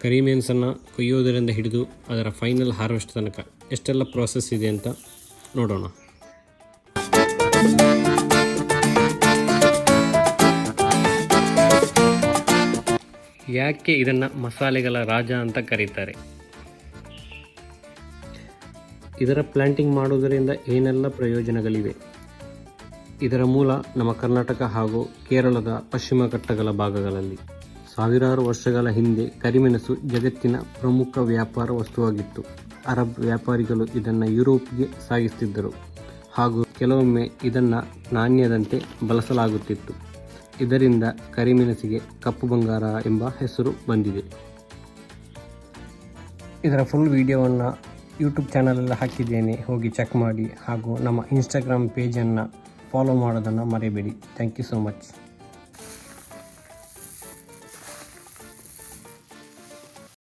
ಕರಿಮೆಣಸನ್ನು ಕೊಯ್ಯೋದರಿಂದ ಹಿಡಿದು ಅದರ final harvest ತನಕ ಎಷ್ಟೆಲ್ಲ ಪ್ರಾಸೆಸ್ ಇದೆ ಅಂತ ನೋಡೋಣ. ಯಾಕೆ ಇದನ್ನು ಮಸಾಲೆಗಳ ರಾಜ ಅಂತ ಕರೀತಾರೆ? ಇದರ ಪ್ಲಾಂಟಿಂಗ್ ಮಾಡುವುದರಿಂದ ಏನೆಲ್ಲ ಪ್ರಯೋಜನಗಳಿವೆ? ಇದರ ಮೂಲ ನಮ್ಮ ಕರ್ನಾಟಕ ಹಾಗೂ ಕೇರಳದ ಪಶ್ಚಿಮ ಘಟ್ಟಗಳ ಭಾಗಗಳಲ್ಲಿ. ಸಾವಿರಾರು ವರ್ಷಗಳ ಹಿಂದೆ ಕರಿಮೆಣಸು ಜಗತ್ತಿನ ಪ್ರಮುಖ ವ್ಯಾಪಾರ ವಸ್ತುವಾಗಿತ್ತು. ಅರಬ್ ವ್ಯಾಪಾರಿಗಳು ಇದನ್ನು ಯುರೋಪ್ಗೆ ಸಾಗಿಸುತ್ತಿದ್ದರು ಹಾಗೂ ಕೆಲವೊಮ್ಮೆ ಇದನ್ನು ನಾಣ್ಯದಂತೆ ಬಳಸಲಾಗುತ್ತಿತ್ತು. ಇದರಿಂದ ಕರಿಮೆಣಸಿಗೆ ಕಪ್ಪು ಬಂಗಾರ ಎಂಬ ಹೆಸರು ಬಂದಿದೆ. ಇದರ ಫುಲ್ ವಿಡಿಯೋವನ್ನು ಯೂಟ್ಯೂಬ್ ಚಾನಲಲ್ಲಿ ಹಾಕಿದ್ದೇನೆ, ಹೋಗಿ ಚೆಕ್ ಮಾಡಿ. ಹಾಗೂ ನಮ್ಮ ಇನ್ಸ್ಟಾಗ್ರಾಮ್ ಪೇಜನ್ನು ಫಾಲೋ ಮಾಡೋದನ್ನು ಮರಿಬೇಡಿ. Thank you so much.